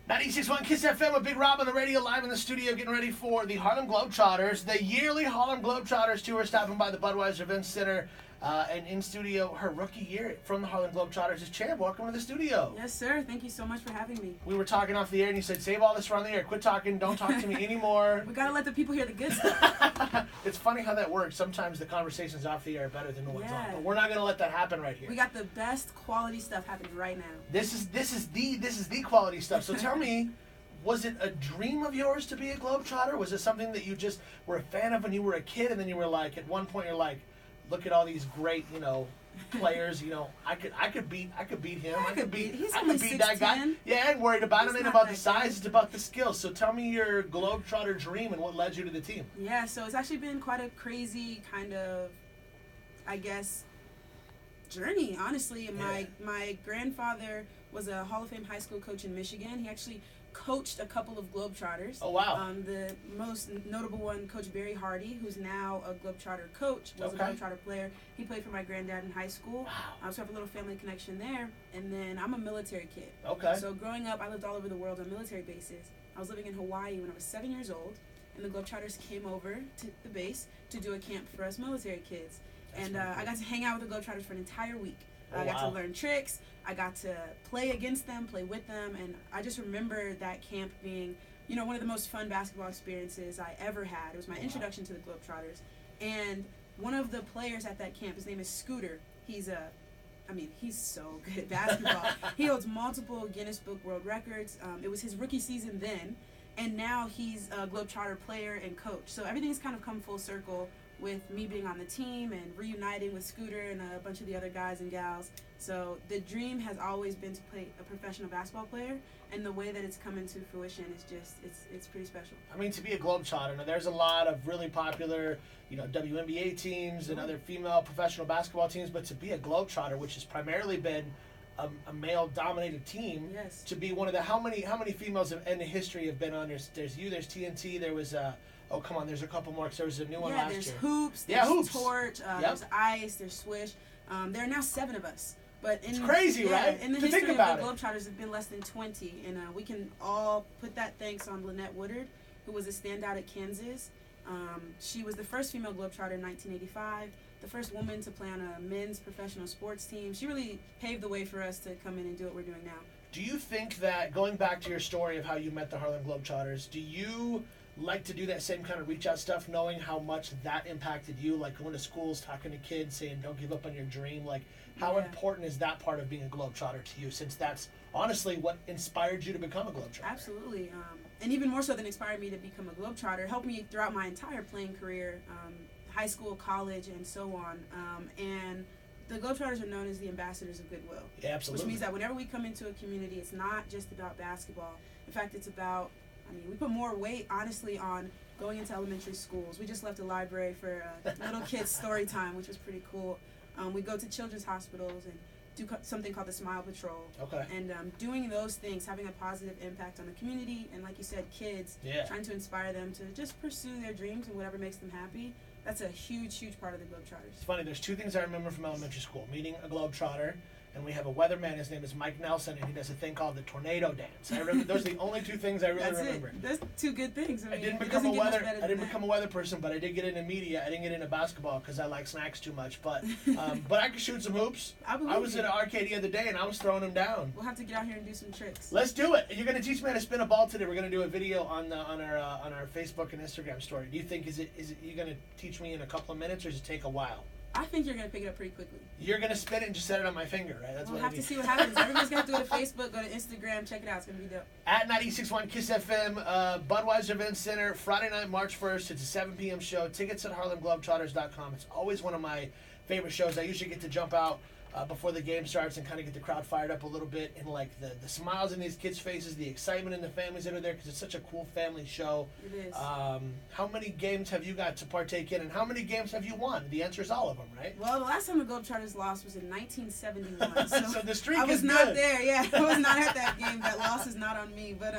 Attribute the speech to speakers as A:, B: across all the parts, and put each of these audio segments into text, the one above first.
A: 96.1 Kiss FM with Big Rob on the radio, live in the studio, getting ready for the Harlem Globetrotters. The yearly Harlem Globetrotters tour, stopping by the Budweiser Event Center. And in studio, her rookie year from the Harlem Globetrotters is Champ. Welcome to the studio.
B: Yes, sir. Thank you so much for having me.
A: We were talking off the air, and you said, save all this for on the air. Quit talking. Don't talk to me anymore.
B: We got to let the people hear the good stuff.
A: It's funny how that works. Sometimes the conversations off the air are better than the ones on. But we're not going to let that happen right here.
B: We got the best quality stuff happening right now.
A: This is the quality stuff. So tell me, was it a dream of yours to be a Globetrotter? Was it something that you just were a fan of when you were a kid, and then you were like, at one point you're like, look at all these great, players. I could beat him. I could beat that guy. Yeah, I ain't worried about him. Ain't about the size. It's about the skills. So tell me your Globetrotter dream and what led you to the team.
B: Yeah, so it's actually been quite a crazy kind of, I guess, journey. Honestly, my grandfather was a Hall of Fame high school coach in Michigan. He actually coached a couple of Globetrotters.
A: Oh, wow.
B: The most notable one, Coach Barry Hardy, who's now a Globetrotter coach, was a Globetrotter player. He played for my granddad in high school.
A: Wow.
B: So I have a little family connection there. And then I'm a military kid.
A: Okay.
B: So growing up, I lived all over the world on military bases. I was living in Hawaii when I was 7 years old, and the Globetrotters came over to the base to do a camp for us military kids. And I got to hang out with the Globetrotters for an entire week. I got to learn tricks. I got to play against them, play with them, and I just remember that camp being, one of the most fun basketball experiences I ever had. It was my introduction to the Globetrotters. And one of the players at that camp, his name is Scooter. He's so good at basketball. He holds multiple Guinness Book World Records. It was his rookie season then, and now he's a Globetrotter player and coach. So everything's kind of come full circle with me being on the team and reuniting with Scooter and a bunch of the other guys and gals. So the dream has always been to play a professional basketball player, and the way that it's come into fruition is just, it's pretty special.
A: I mean, to be a Globetrotter, now there's a lot of really popular, WNBA teams and other female professional basketball teams, but to be a Globetrotter, which has primarily been a male-dominated team,
B: yes,
A: to be one of the, how many females in the history have been on? There's you, there's TNT, there was oh, come on, there's a couple more, because there was a new one last year.
B: There's Hoops, there's Torch, there's Ice, there's Swish. There are now 7 of us. But it's
A: crazy, right?
B: In the history of the Globetrotters, have been less than 20. And we can all put that thanks on Lynette Woodard, who was a standout at Kansas. She was the first female Globetrotter in 1985, the first woman to play on a men's professional sports team. She really paved the way for us to come in and do what we're doing now.
A: Do you think that, going back to your story of how you met the Harlem Globetrotters, do you like to do that same kind of reach out stuff, knowing how much that impacted you, like going to schools, talking to kids, saying don't give up on your dream? Like, how important is that part of being a Globetrotter to you, since that's honestly what inspired you to become a Globetrotter?
B: Absolutely. And even more so than inspired me to become a Globetrotter, helped me throughout my entire playing career, high school, college, and so on. And the Globetrotters are known as the ambassadors of goodwill.
A: Yeah, absolutely.
B: Which means that whenever we come into a community, it's not just about basketball. In fact, it's about, we put more weight, honestly, on going into elementary schools. We just left a library for little kids' story time, which was pretty cool. We go to children's hospitals and do something called the Smile Patrol.
A: Okay.
B: And doing those things, having a positive impact on the community, and like you said, kids, trying to inspire them to just pursue their dreams and whatever makes them happy. That's a huge, huge part of the Globetrotters.
A: It's funny, there's 2 things I remember from elementary school. Meeting a Globetrotter, and we have a weatherman, his name is Mike Nelson, and he does a thing called the tornado dance. I remember those are the only 2 things I really remember.
B: That's 2 good things.
A: I didn't become a weather person, but I did get into media. I didn't get into basketball because I like snacks too much. But I could shoot some hoops.
B: I was
A: in an arcade the other day, and I was throwing them down.
B: We'll have to get out here and do some tricks.
A: Let's do it. You're going to teach me how to spin a ball today. We're going to do a video on our Facebook and Instagram story. Do you think is it you going to teach me in a couple of minutes, or does it take a while?
B: I think you're going to pick it up pretty quickly.
A: You're going to spin it and just set it on my finger, right? That's
B: we'll
A: what
B: have to see what happens. Everybody's going to have to go to Facebook, go to Instagram, check it out. It's going to be dope.
A: At 96.1 Kiss FM, Budweiser Event Center, Friday night, March 1st. It's a 7 p.m. show. Tickets at HarlemGlobetrotters.com. It's always one of my favorite shows. I usually get to jump out before the game starts and kind of get the crowd fired up a little bit, and like the smiles in these kids' faces, the excitement in the families that are there, because it's such a cool family show.
B: It is.
A: How many games have you got to partake in, and how many games have you won? The answer is all of them, right?
B: Well, the last time the Globetrotters lost was in 1971.
A: So the streak
B: I was
A: is
B: not
A: good.
B: there. Yeah, I was not at that game. That loss is not on me. But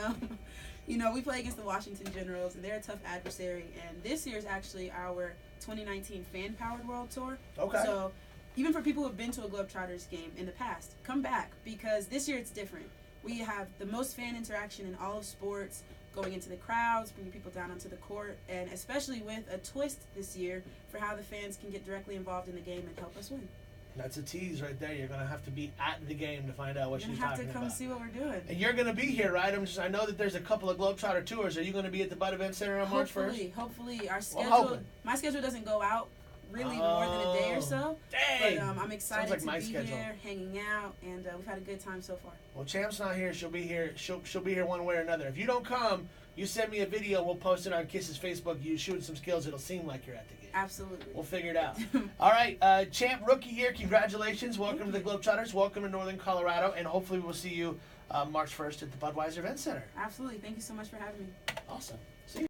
B: we play against the Washington Generals, and they're a tough adversary. And this year is actually our 2019 fan-powered World Tour.
A: Okay.
B: So even for people who have been to a Globetrotters game in the past, come back, because this year it's different. We have the most fan interaction in all of sports, going into the crowds, bringing people down onto the court, and especially with a twist this year for how the fans can get directly involved in the game and help us win.
A: That's a tease right there. You're going to have to be at the game to find out what she's talking about.
B: You're going to have to come see what we're doing.
A: And you're going to be here, right? I know that there's a couple of Globetrotter tours. Are you going to be at the Bud Event Center on March 1st?
B: Hopefully. Our schedule, my schedule doesn't go out really more than a day or so.
A: Dang!
B: But I'm excited
A: like
B: to
A: my
B: be
A: schedule.
B: here, hanging out, and we've had a good time so far.
A: Well, Champ's not here. She'll be here. She'll be here one way or another. If you don't come, you send me a video. We'll post it on Kiss's Facebook. You shoot some skills. It'll seem like you're at the game.
B: Absolutely.
A: We'll figure it out. All right, Champ, rookie year. Congratulations. Welcome to the Globetrotters. Welcome to Northern Colorado. And hopefully we'll see you March 1st at the Budweiser Event Center.
B: Absolutely. Thank you so much for having me.
A: Awesome.